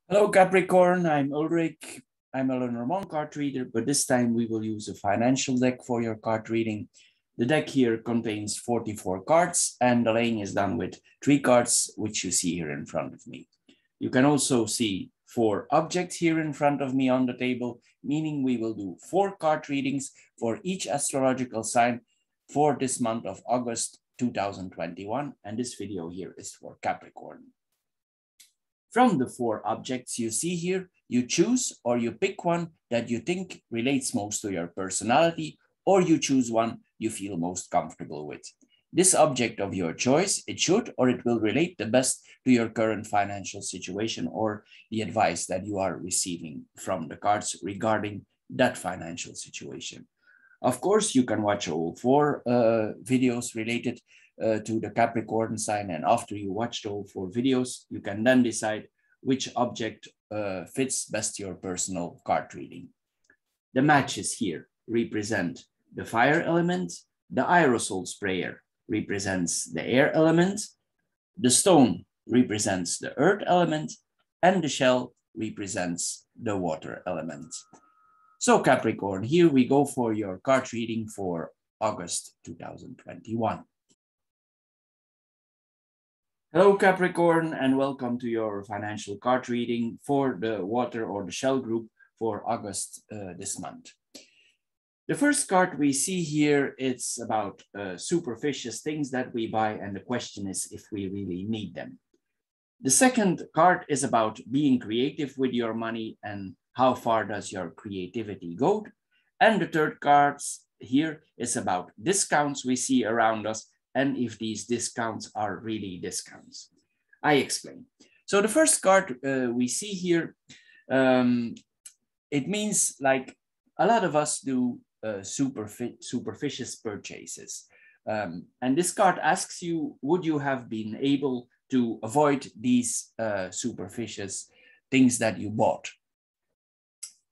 Hello Capricorn, I'm Ulrich. I'm a Lenormand card reader, but this time we will use a financial deck for your card reading. The deck here contains 44 cards and the laying is done with 3 cards, which you see here in front of me. You can also see 4 objects here in front of me on the table, meaning we will do 4 card readings for each astrological sign for this month of August 2021. And this video here is for Capricorn. From the 4 objects you see here, you choose or you pick one that you think relates most to your personality, or you choose one you feel most comfortable with. This object of your choice, it should or it will relate the best to your current financial situation or the advice that you are receiving from the cards regarding that financial situation. Of course, you can watch all 4 videos related to the Capricorn sign, and after you watch all 4 videos, you can then decide which object fits best your personal card reading. The matches here represent the fire element, the aerosol sprayer represents the air element, the stone represents the earth element, and the shell represents the water element. So Capricorn, here we go for your card reading for August 2021. Hello Capricorn, and welcome to your financial card reading for the water or the shell group for August this month. The first card we see here, it's about superstitious things that we buy, and the question is if we really need them. The second card is about being creative with your money and how far does your creativity go. And the third card here is about discounts we see around us and if these discounts are really discounts. I explain. So the first card we see here, it means like a lot of us do superstitious purchases. And this card asks you, would you have been able to avoid these superstitious things that you bought?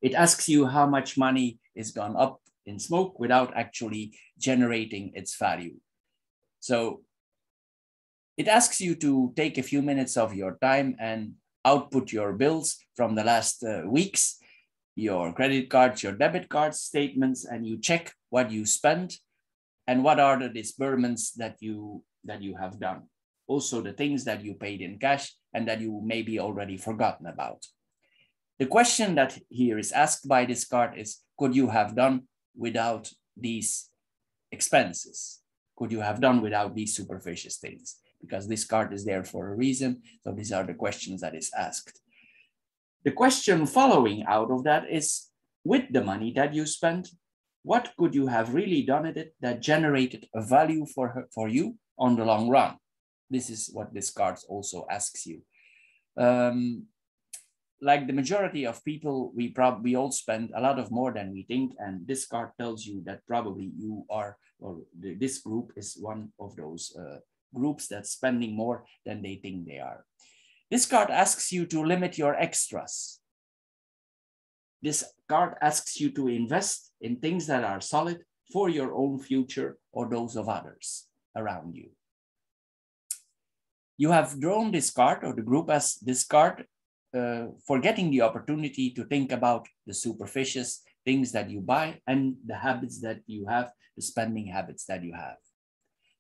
It asks you how much money is gone up in smoke without actually generating its value. So it asks you to take a few minutes of your time and output your bills from the last weeks, your credit cards, your debit card statements, and you check what you spent and what are the disbursements that you have done. Also the things that you paid in cash and that you maybe already forgotten about. The question that here is asked by this card is, could you have done without these expenses? Could you have done without these superstitious things? Because this card is there for a reason. So these are the questions that is asked. The question following out of that is, with the money that you spent, what could you have really done with it that generated a value for you on the long run? This is what this card also asks you. Like the majority of people, we all spend a lot of more than we think. And this card tells you that probably you are, or this group is one of those groups that's spending more than they think they are. This card asks you to limit your extras. This card asks you to invest in things that are solid for your own future or those of others around you. You have drawn this card, or the group has this card, for getting the opportunity to think about the superstitious things that you buy and the habits that you have, the spending habits that you have.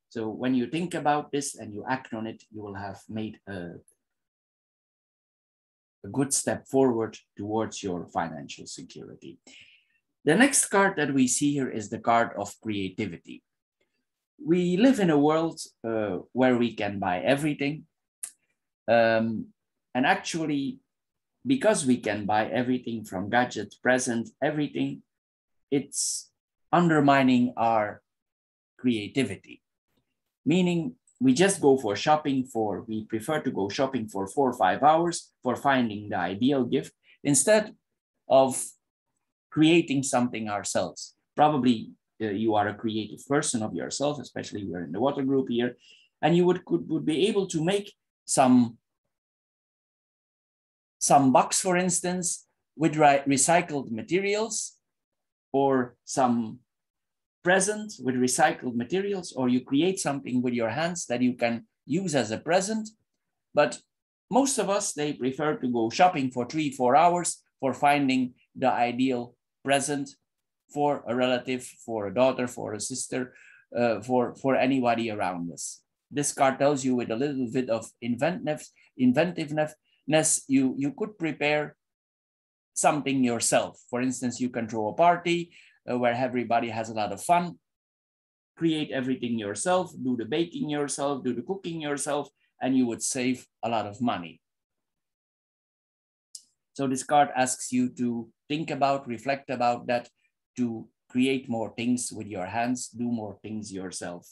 So when you think about this and you act on it, you will have made a good step forward towards your financial security. The next card that we see here is the card of creativity. We live in a world where we can buy everything. And actually, because we can buy everything from gadgets, present, everything, it's undermining our creativity. Meaning we just go for shopping we prefer to go shopping for 4 or 5 hours for finding the ideal gift instead of creating something ourselves. Probably you are a creative person of yourself, especially we're in the water group here, and you would be able to make some bucks, for instance, with recycled materials, or some present with recycled materials, or you create something with your hands that you can use as a present. But Most of us, they prefer to go shopping for 3-4 hours for finding the ideal present for a relative, for a daughter, for a sister, for anybody around us. This card tells you with a little bit of inventiveness, you could prepare something yourself. For instance, you can throw a party where everybody has a lot of fun, create everything yourself, do the baking yourself, do the cooking yourself, and you would save a lot of money. So this card asks you to think about, reflect about that, to create more things with your hands, do more things yourself.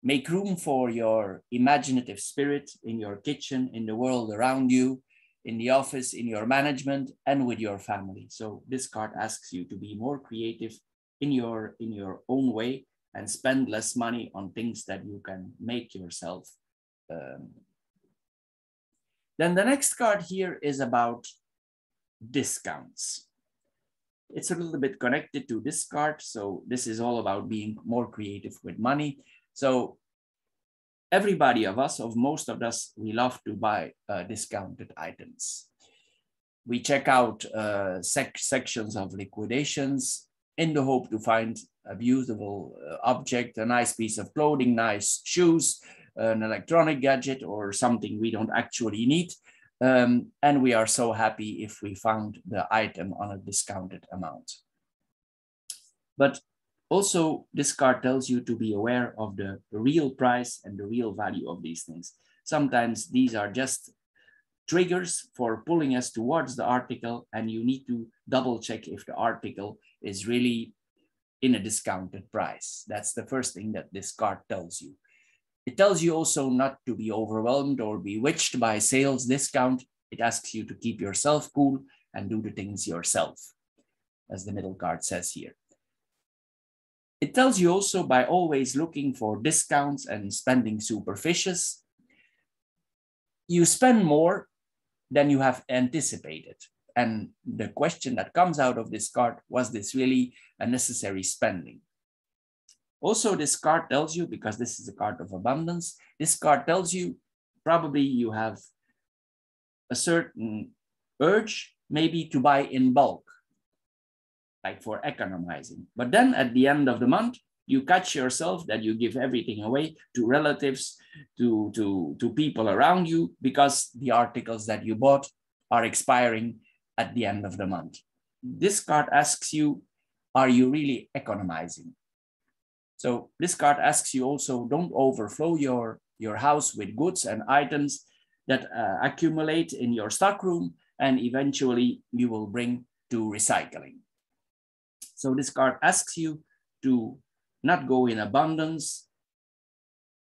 Make room for your imaginative spirit in your kitchen, in the world around you, in the office, in your management, and with your family. So this card asks you to be more creative in your own way and spend less money on things that you can make yourself. Then the next card here is about discounts. It's a little bit connected to this card. So this is all about being more creative with money. So everybody of us, of most of us, we love to buy discounted items. We check out sections of liquidations in the hope to find a beautiful object, a nice piece of clothing, nice shoes, an electronic gadget, or something we don't actually need. And we are so happy if we found the item on a discounted amount. But also, this card tells you to be aware of the real price and the real value of these things. Sometimes these are just triggers for pulling us towards the article, and you need to double check if the article is really in a discounted price. That's the first thing that this card tells you. It tells you also not to be overwhelmed or bewitched by sales discount. It asks you to keep yourself cool and do the things yourself, as the middle card says here. It tells you also by always looking for discounts and spending superficious, you spend more than you have anticipated. And the question that comes out of this card, was this really a necessary spending? Also, this card tells you, because this is a card of abundance, this card tells you probably you have a certain urge maybe to buy in bulk, like for economizing. But then at the end of the month, you catch yourself that you give everything away to relatives, to people around you, because the articles that you bought are expiring at the end of the month. This card asks you, are you really economizing? So this card asks you also, don't overflow your house with goods and items that accumulate in your stockroom, and eventually you will bring to recycling. So this card asks you to not go in abundance,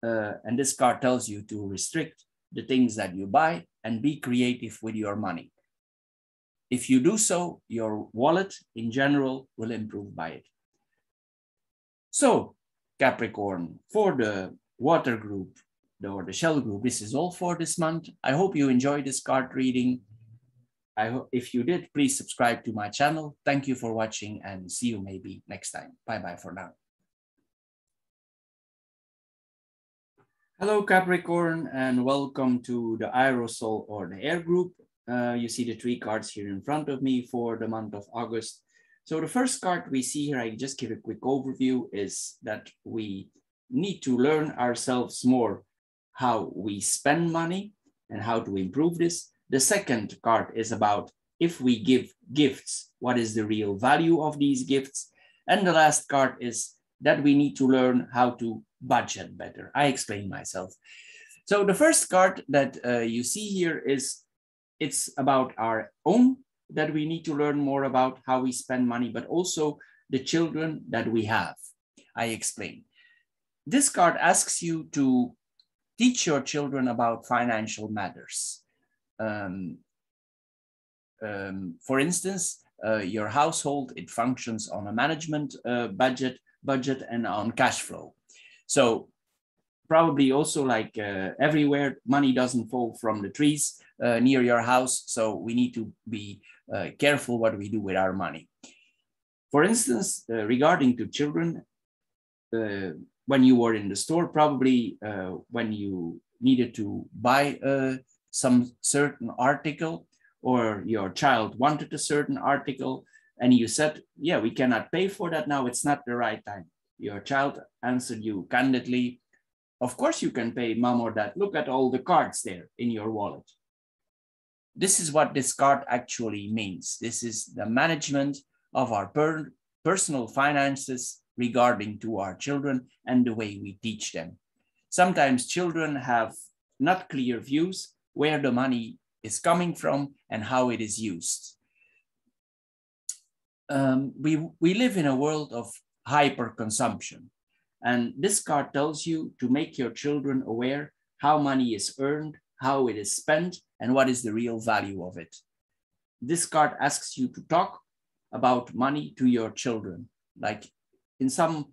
and this card tells you to restrict the things that you buy and be creative with your money. If you do so, your wallet in general will improve by it. So Capricorn, for the water group or the shell group, this is all for this month. I hope you enjoyed this card reading. If you did, please subscribe to my channel. Thank you for watching, and see you maybe next time. Bye-bye for now. Hello, Capricorn, and welcome to the Aerosol or the air group. You see the 3 cards here in front of me for the month of August. So the first card we see here, I just give a quick overview, is that we need to learn ourselves more how we spend money and how to improve this. The second card is about if we give gifts, what is the real value of these gifts? And the last card is that we need to learn how to budget better. I explain myself. So the first card that you see here is, it's about our own, that we need to learn more about how we spend money, but also the children that we have. I explain. This card asks you to teach your children about financial matters. For instance, your household, it functions on a management budget and on cash flow. So probably also, like everywhere, money doesn't fall from the trees near your house. So we need to be careful what we do with our money. For instance, regarding to children, when you were in the store, probably when you needed to buy some certain article, or your child wanted a certain article, and you said, yeah, we cannot pay for that now, it's not the right time. Your child answered you candidly, of course you can pay, mom or dad, look at all the cards there in your wallet. This is what this card actually means. This is the management of our personal finances regarding to our children and the way we teach them. Sometimes children have not clear views where the money is coming from and how it is used. We live in a world of hyper consumption, and this card tells you to make your children aware how money is earned, how it is spent, and what is the real value of it. This card asks you to talk about money to your children. Like in some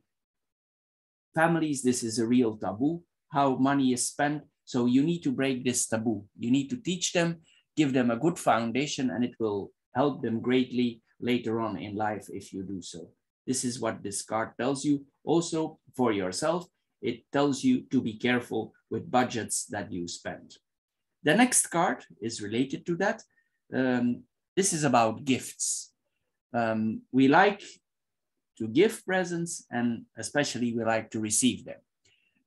families, this is a real taboo, how money is spent. So you need to break this taboo. You need to teach them, give them a good foundation, and it will help them greatly later on in life if you do so. This is what this card tells you. Also for yourself, it tells you to be careful with budgets that you spend. The next card is related to that. This is about gifts. We like to give presents, and especially we like to receive them.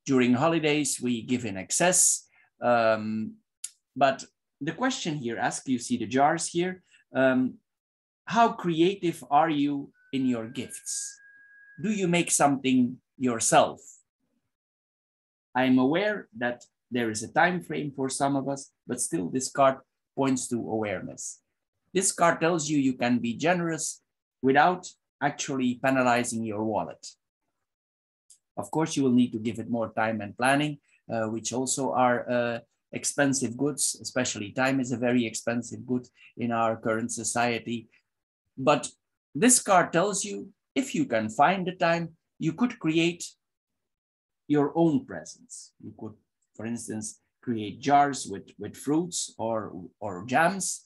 During holidays, we give in excess. But the question here asks, you see the jars here, how creative are you in your gifts? Do you make something yourself? I'm aware that there is a time frame for some of us, but still this card points to awareness. This card tells you you can be generous without actually penalizing your wallet. Of course, you will need to give it more time and planning, which also are expensive goods, especially time is a very expensive good in our current society. But this card tells you, if you can find the time, you could create your own presents. You could, for instance, create jars with fruits or jams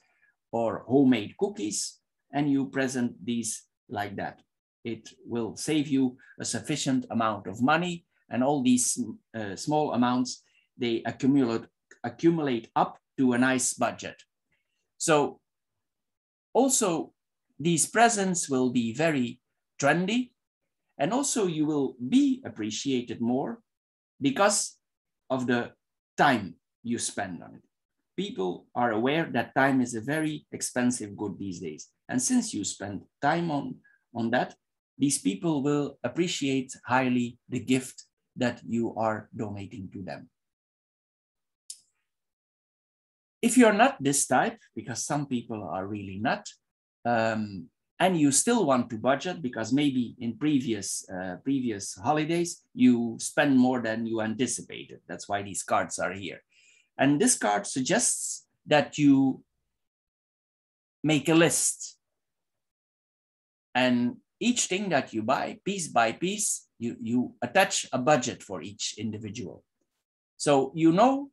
or homemade cookies, and you present these like that. It will save you a sufficient amount of money, and all these small amounts, they accumulate up to a nice budget. So also these presents will be very trendy, and also you will be appreciated more because of the time you spend on it. People are aware that time is a very expensive good these days. And since you spend time on that, these people will appreciate highly the gift that you are donating to them. If you're not this type, because some people are really not, and you still want to budget because maybe in previous holidays, you spend more than you anticipated. That's why these cards are here. And this card suggests that you make a list. And each thing that you buy, piece by piece, you attach a budget for each individual. So you know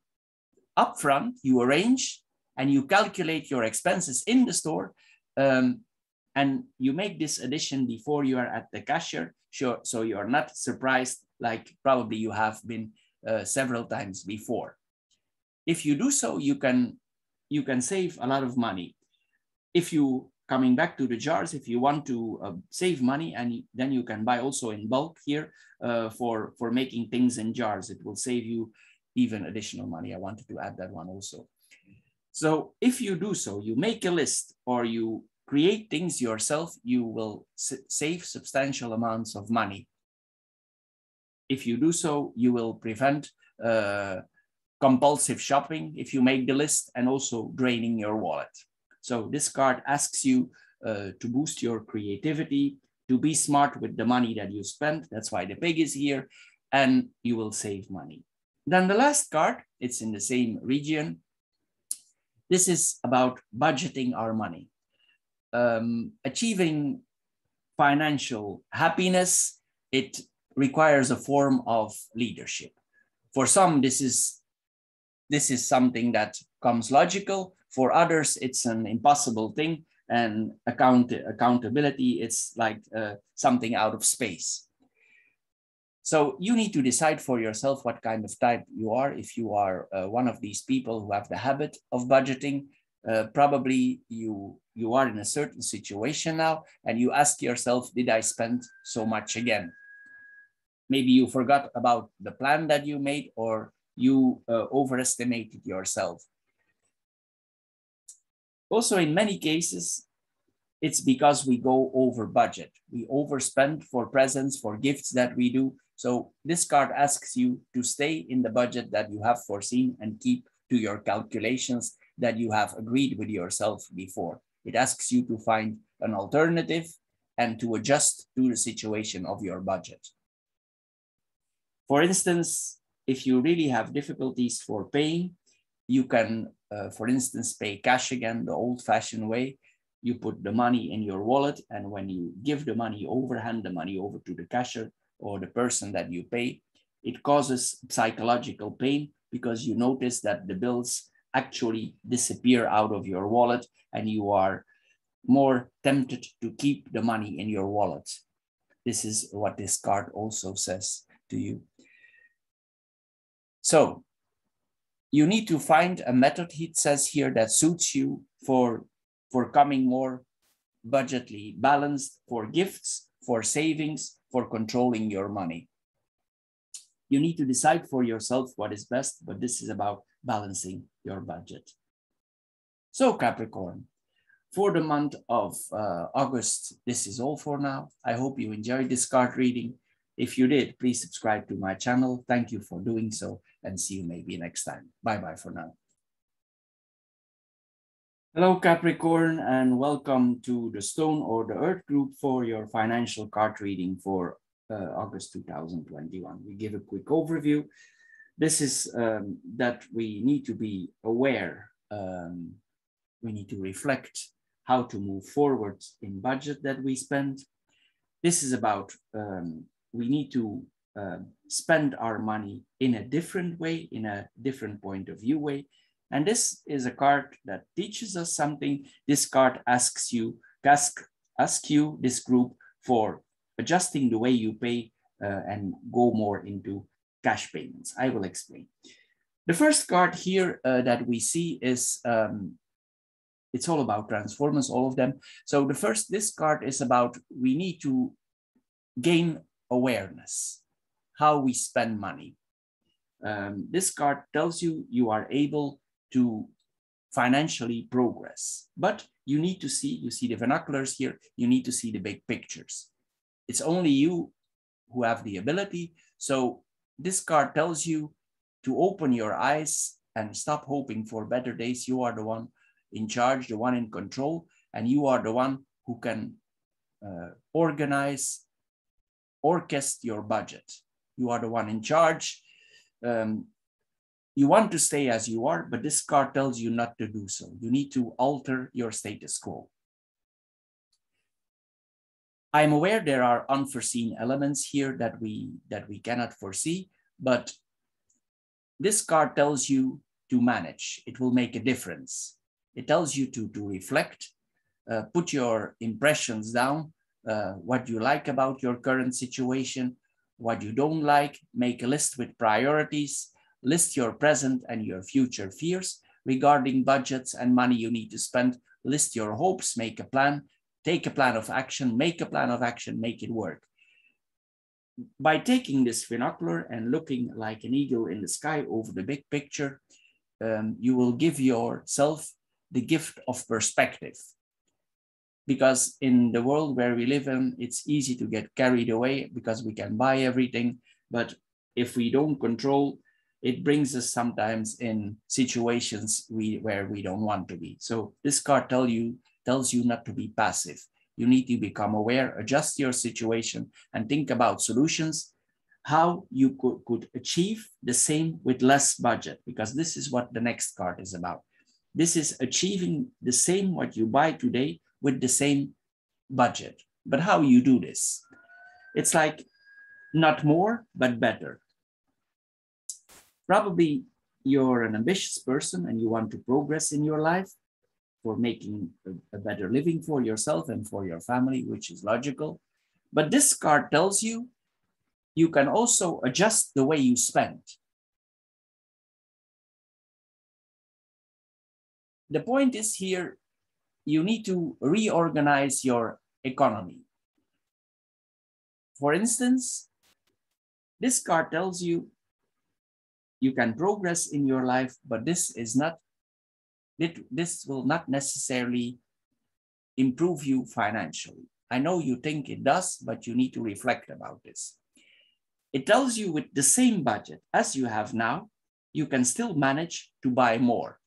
upfront, you arrange and you calculate your expenses in the store, and you make this addition before you are at the cashier, so you are not surprised like probably you have been several times before. If you do so, you can save a lot of money. If you, coming back to the jars, if you want to save money, and then you can buy also in bulk here for making things in jars. It will save you even additional money. I wanted to add that one also. So if you do so, you make a list or you create things yourself, you will save substantial amounts of money. If you do so, you will prevent compulsive shopping if you make the list, and also draining your wallet. So this card asks you to boost your creativity, to be smart with the money that you spend. That's why the pig is here, and you will save money. Then the last card, it's in the same region. This is about budgeting our money. Achieving financial happiness, it requires a form of leadership. For some, this is something that comes logical. For others, it's an impossible thing, and accountability, it's like something out of space. So you need to decide for yourself what kind of type you are. If you are one of these people who have the habit of budgeting, probably you are in a certain situation now and you ask yourself, did I spend so much again? Maybe you forgot about the plan that you made, or you overestimated yourself. Also, in many cases, it's because we go over budget. We overspend for presents, for gifts that we do. So this card asks you to stay in the budget that you have foreseen and keep to your calculations that you have agreed with yourself before. It asks you to find an alternative and to adjust to the situation of your budget. For instance, if you really have difficulties for paying, you can, for instance, pay cash again the old-fashioned way. You put the money in your wallet, and when you give the money over, hand the money over to the cashier or the person that you pay, it causes psychological pain because you notice that the bills actually disappear out of your wallet and you are more tempted to keep the money in your wallet. This is what this card also says to you. So you need to find a method, it says here, that suits you for coming more budgetly balanced, for gifts, for savings, for controlling your money. You need to decide for yourself what is best, but this is about balancing your budget. So Capricorn, for the month of August, this is all for now. I hope you enjoyed this card reading. If you did, please subscribe to my channel. Thank you for doing so, and see you maybe next time. Bye-bye for now. Hello, Capricorn, and welcome to the Stone or the Earth group for your financial card reading for August 2021. We give a quick overview. This is that we need to be aware, we need to reflect how to move forward in budget that we spend. This is about we need to spend our money in a different way, in a different point of view way. And this is a card that teaches us something. This card asks you, this group, for adjusting the way you pay and go more into cash payments. I will explain. The first card here that we see is, it's all about transformers, all of them. So this card is about, we need to gain awareness, how we spend money. This card tells you you are able to financially progress, but you need to see, you see the vernaculars here, you need to see the big pictures. It's only you who have the ability. So this card tells you to open your eyes and stop hoping for better days. You are the one in charge, the one in control, and you are the one who can orchestrate your budget. You are the one in charge. You want to stay as you are, but this card tells you not to do so. You need to alter your status quo. I'm aware there are unforeseen elements here that we cannot foresee, but this card tells you to manage. It will make a difference. It tells you to reflect, put your impressions down, what you like about your current situation, what you don't like, make a list with priorities, list your present and your future fears regarding budgets and money you need to spend, list your hopes, make a plan, take a plan of action, make a plan of action, make it work. By taking this vernacular and looking like an eagle in the sky over the big picture, you will give yourself the gift of perspective. Because in the world where we live in, it's easy to get carried away because we can buy everything. But if we don't control, it brings us sometimes in situations where we don't want to be. So this card tells you not to be passive. You need to become aware, adjust your situation, and think about solutions, how you could achieve the same with less budget, because this is what the next card is about. This is achieving the same what you buy today with the same budget. But how you do this? It's like not more, but better. Probably you're an ambitious person and you want to progress in your life for making a better living for yourself and for your family, which is logical. But this card tells you You can also adjust the way you spend. The point is here, you need to reorganize your economy. For instance, this card tells you you can progress in your life, but this will not necessarily improve you financially. I know you think it does, but you need to reflect about this. It tells you with the same budget as you have now, you can still manage to buy more.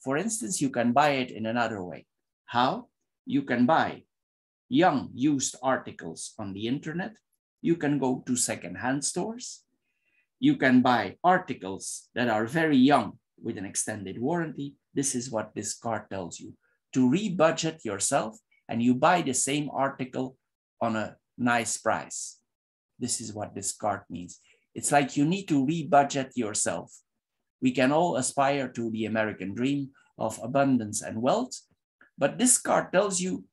For instance, you can buy it in another way. How? You can buy young used articles on the internet. You can go to secondhand stores. You can buy articles that are very young with an extended warranty. This is what this card tells you. To rebudget yourself and you buy the same article on a nice price. This is what this card means. It's like you need to rebudget yourself. We can all aspire to the American dream of abundance and wealth, but this card tells you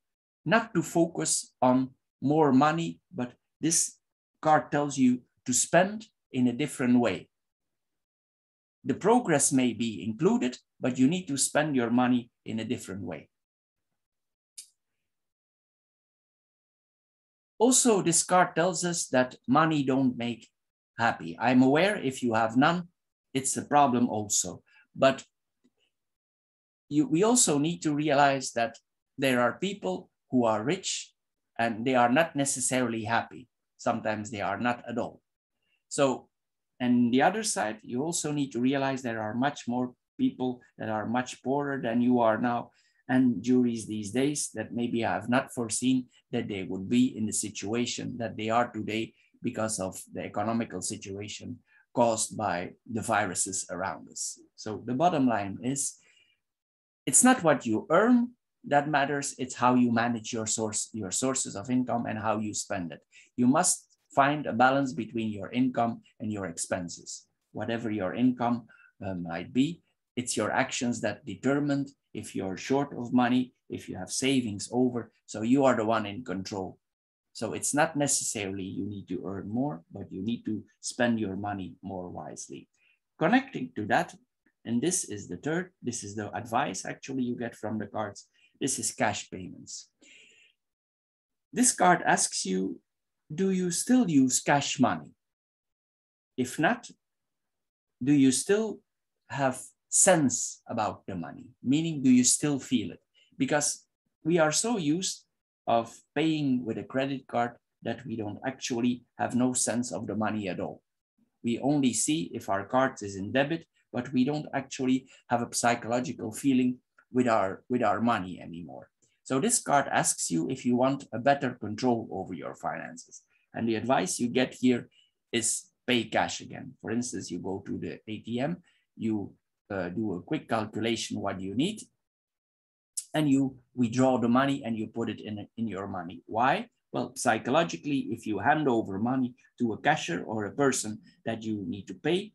not to focus on more money, but this card tells you to spend in a different way. The progress may be included, but you need to spend your money in a different way. Also, this card tells us that money don't make happy. I'm aware if you have none, it's a problem also. But we also need to realize that there are people who are rich and they are not necessarily happy. Sometimes they are not at all. So, and the other side, you also need to realize there are much more people that are much poorer than you are now, and juries these days that maybe have not foreseen that they would be in the situation that they are today because of the economical situation caused by the viruses around us. So the bottom line is, it's not what you earn that matters, it's how you manage your sources of income and how you spend it. You must find a balance between your income and your expenses. Whatever your income might be, it's your actions that determine if you're short of money, if you have savings over, so you are the one in control. So it's not necessarily you need to earn more, but you need to spend your money more wisely. Connecting to that, and this is the third, this is the advice actually you get from the cards, this is cash payments. This card asks you, do you still use cash money? If not, do you still have sense about the money? Meaning, do you still feel it? Because we are so used of paying with a credit card that we don't actually have no sense of the money at all. We only see if our card is in debit, but we don't actually have a psychological feeling with our money anymore. So this card asks you if you want a better control over your finances. And the advice you get here is pay cash again. For instance, you go to the ATM, you do a quick calculation what you need, and you withdraw the money and you put it in your money. Why? Well, psychologically, if you hand over money to a cashier or a person that you need to pay,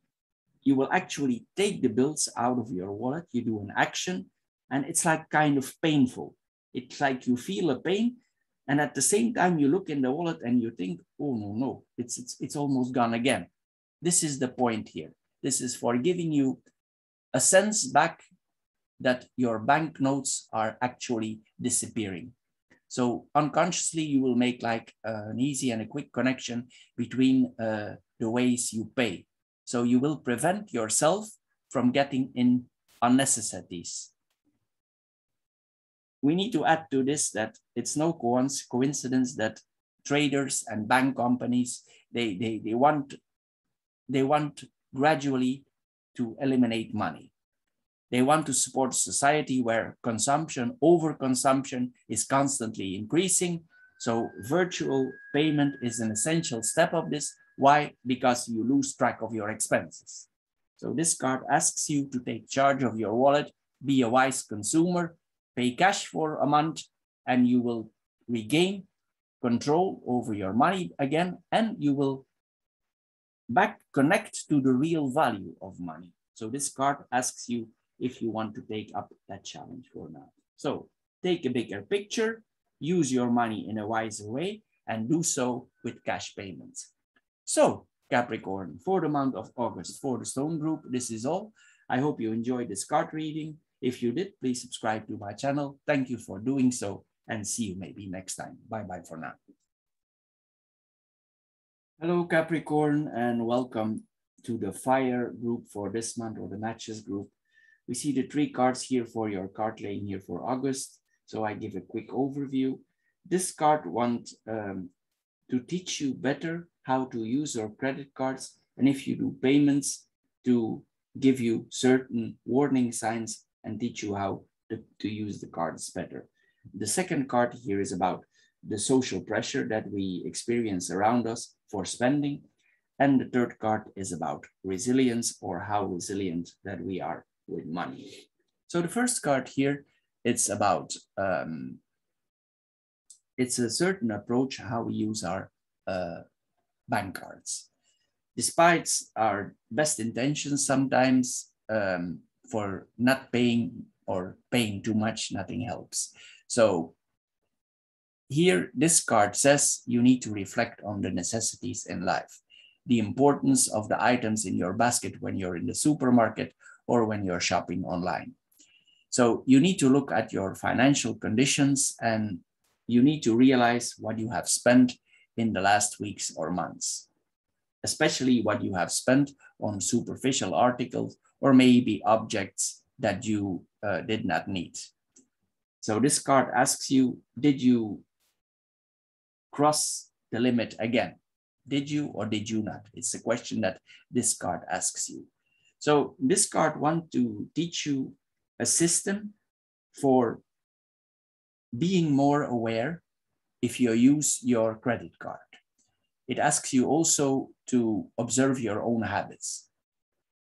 you will actually take the bills out of your wallet. You do an action, and it's like kind of painful. It's like you feel a pain, and at the same time you look in the wallet and you think, oh no, it's almost gone again. This is the point here. This is for giving you a sense back that your banknotes are actually disappearing. So unconsciously, you will make like an easy and a quick connection between the ways you pay. So you will prevent yourself from getting in unnecessities. We need to add to this that it's no coincidence that traders and bank companies, they want gradually to eliminate money. They want to support a society where overconsumption is constantly increasing. So virtual payment is an essential step of this. Why? Because you lose track of your expenses. So this card asks you to take charge of your wallet, be a wise consumer, pay cash for a month, and you will regain control over your money again, and you will connect to the real value of money. So this card asks you if you want to take up that challenge or not. So take a bigger picture, use your money in a wiser way, and do so with cash payments. So Capricorn, for the month of August, for the Stone Group, this is all. I hope you enjoyed this card reading. If you did, please subscribe to my channel. Thank you for doing so and see you maybe next time. Bye-bye for now. Hello Capricorn and welcome to the Fire group for this month, or the Matches group. We see the 3 cards here for your card laying here for August. So I give a quick overview. This card wants to teach you better how to use your credit cards, and if you do payments, to give you certain warning signs and teach you how to use the cards better. The second card here is about the social pressure that we experience around us for spending. And the third card is about resilience, or how resilient that we are with money. So the first card here, it's about, it's a certain approach how we use our bank cards. Despite our best intentions, sometimes for not paying or paying too much, nothing helps. So here, this card says you need to reflect on the necessities in life, the importance of the items in your basket when you're in the supermarket or when you're shopping online. So you need to look at your financial conditions, and you need to realize what you have spent in the last weeks or months, especially what you have spent on superficial articles or maybe objects that you did not need. So this card asks you, did you cross the limit again? Did you or did you not? It's a question that this card asks you. So this card wants to teach you a system for being more aware if you use your credit card. It asks you also to observe your own habits.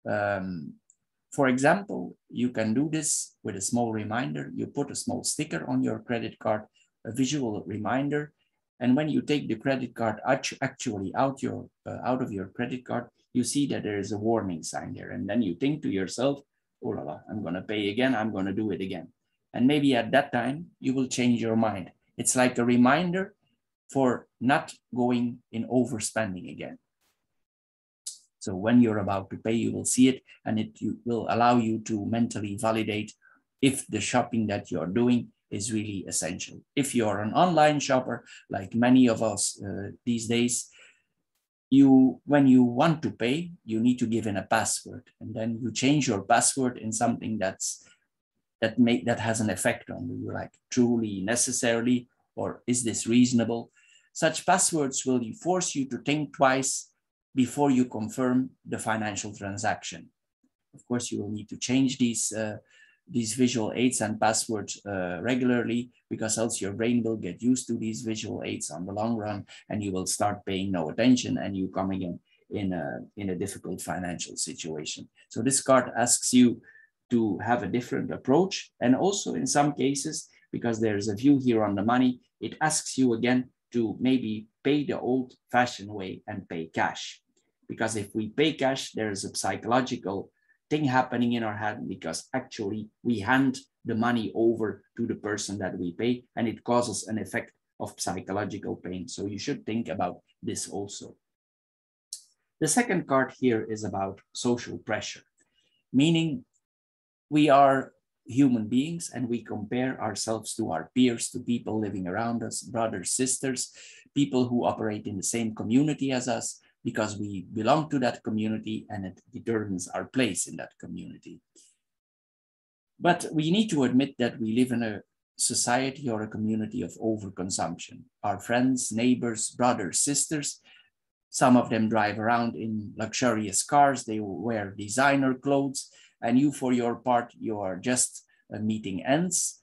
For example, you can do this with a small reminder. You put a small sticker on your credit card, a visual reminder. And when you take the credit card actually out of your credit card, you see that there is a warning sign there. And then you think to yourself, oh la la, I'm going to pay again. I'm going to do it again. And maybe at that time, you will change your mind. It's like a reminder for not going in overspending again. So when you're about to pay, you will see it, and it will allow you to mentally validate if the shopping that you're doing is really essential. If you're an online shopper, like many of us these days, when you want to pay, you need to give in a password, and then you change your password in something that has an effect on you, like truly necessarily, or is this reasonable? Such passwords will force you to think twice before you confirm the financial transaction. Of course, you will need to change these visual aids and passwords regularly, because else your brain will get used to these visual aids on the long run, and you will start paying no attention, and you come again in a difficult financial situation. So this card asks you to have a different approach, and also in some cases, because there's a view here on the money, it asks you again to maybe pay the old-fashioned way and pay cash. Because if we pay cash, there's a psychological thing happening in our head, because actually we hand the money over to the person that we pay, and it causes an effect of psychological pain. So you should think about this also. The second card here is about social pressure, meaning we are human beings and we compare ourselves to our peers, to people living around us, brothers, sisters, people who operate in the same community as us, because we belong to that community and it determines our place in that community. But we need to admit that we live in a society or a community of overconsumption. Our friends, neighbors, brothers, sisters, some of them drive around in luxurious cars, they wear designer clothes, and you, for your part, you are just meeting ends.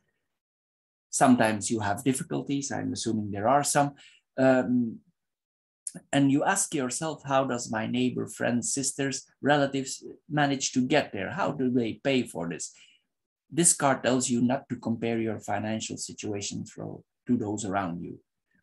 Sometimes you have difficulties, I'm assuming there are some. And you ask yourself, how does my neighbor, friends, sisters, relatives manage to get there? How do they pay for this? This card tells you not to compare your financial situation to those around you.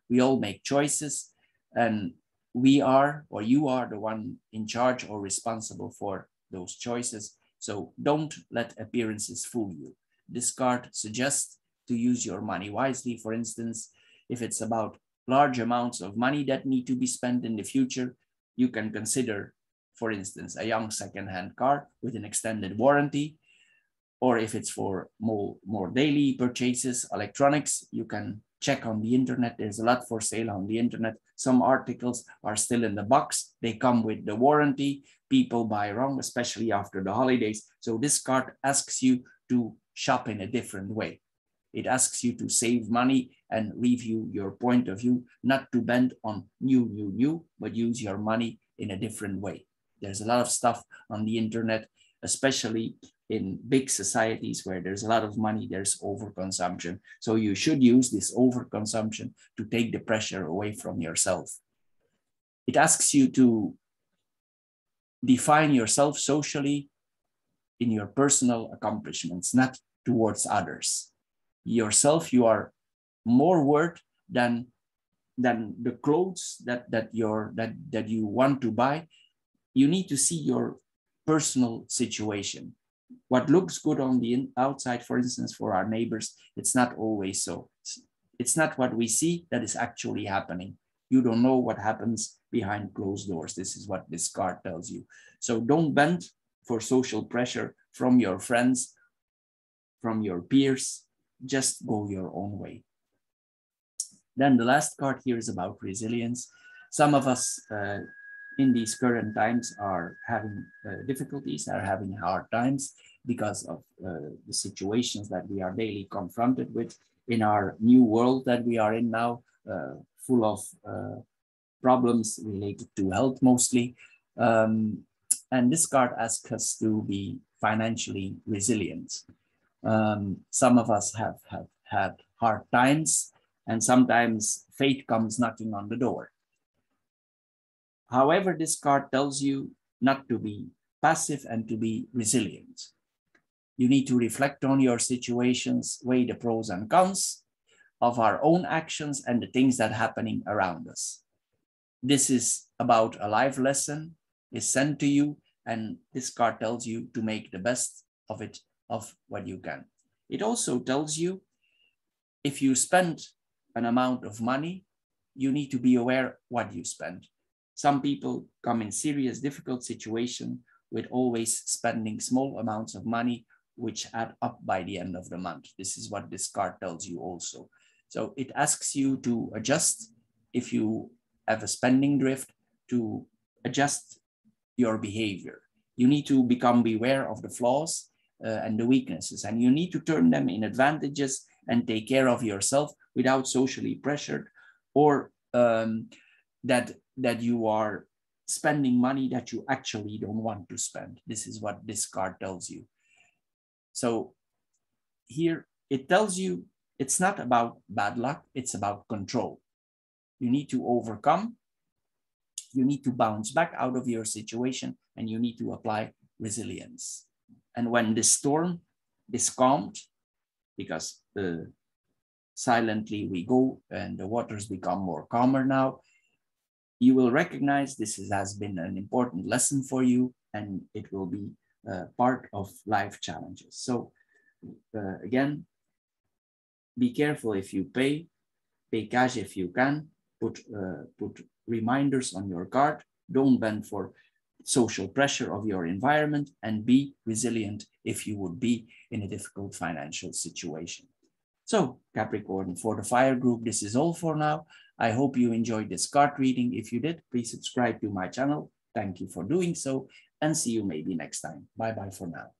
We all make choices, and we are, or you are, the one in charge or responsible for those choices. So don't let appearances fool you. This card suggests to use your money wisely. For instance, if it's about large amounts of money that need to be spent in the future, you can consider, for instance, a young second-hand car with an extended warranty, or if it's for more daily purchases, electronics, you can check on the internet. There's a lot for sale on the internet. Some articles are still in the box. They come with the warranty. People buy wrong, especially after the holidays. So this card asks you to shop in a different way. It asks you to save money and review your point of view, not to bend on new, but use your money in a different way. There's a lot of stuff on the internet, especially in big societies where there's a lot of money, there's overconsumption. So you should use this overconsumption to take the pressure away from yourself. It asks you to define yourself socially in your personal accomplishments, not towards others. Yourself, you are more worth than the clothes that you want to buy. You need to see your personal situation. What looks good on the outside, for instance, for our neighbors, it's not always so. It's not what we see that is actually happening. You don't know what happens behind closed doors. This is what this card tells you. So don't bend for social pressure from your friends, from your peers. Just go your own way. Then the last card here is about resilience. Some of us in these current times are having difficulties, are having hard times because of the situations that we are daily confronted with in our new world that we are in now, full of problems related to health mostly. And this card asks us to be financially resilient. Some of us have had hard times, and sometimes fate comes knocking on the door. However, this card tells you not to be passive and to be resilient. You need to reflect on your situations, weigh the pros and cons of our own actions and the things that are happening around us. This is about a life lesson, is sent to you, and this card tells you to make the best of it, of what you can. It also tells you if you spend an amount of money, you need to be aware what you spend. Some people come in serious, difficult situation with always spending small amounts of money, which add up by the end of the month. This is what this card tells you also. So it asks you to adjust if you have a spending drift, to adjust your behavior. You need to become aware of the flaws and the weaknesses, and you need to turn them in advantages and take care of yourself without socially pressured or that you are spending money that you actually don't want to spend. This is what this card tells you. So here it tells you it's not about bad luck, it's about control. You need to overcome, you need to bounce back out of your situation, and you need to apply resilience. And when this storm is calmed, because silently we go and the waters become more calmer now, you will recognize this has been an important lesson for you, and it will be part of life challenges. So again, be careful if you pay cash if you can, put reminders on your card, don't bend for social pressure of your environment, and be resilient if you would be in a difficult financial situation. So Capricorn, for the fire group, this is all for now. I hope you enjoyed this card reading. If you did, please subscribe to my channel. Thank you for doing so, and see you maybe next time. Bye-bye for now.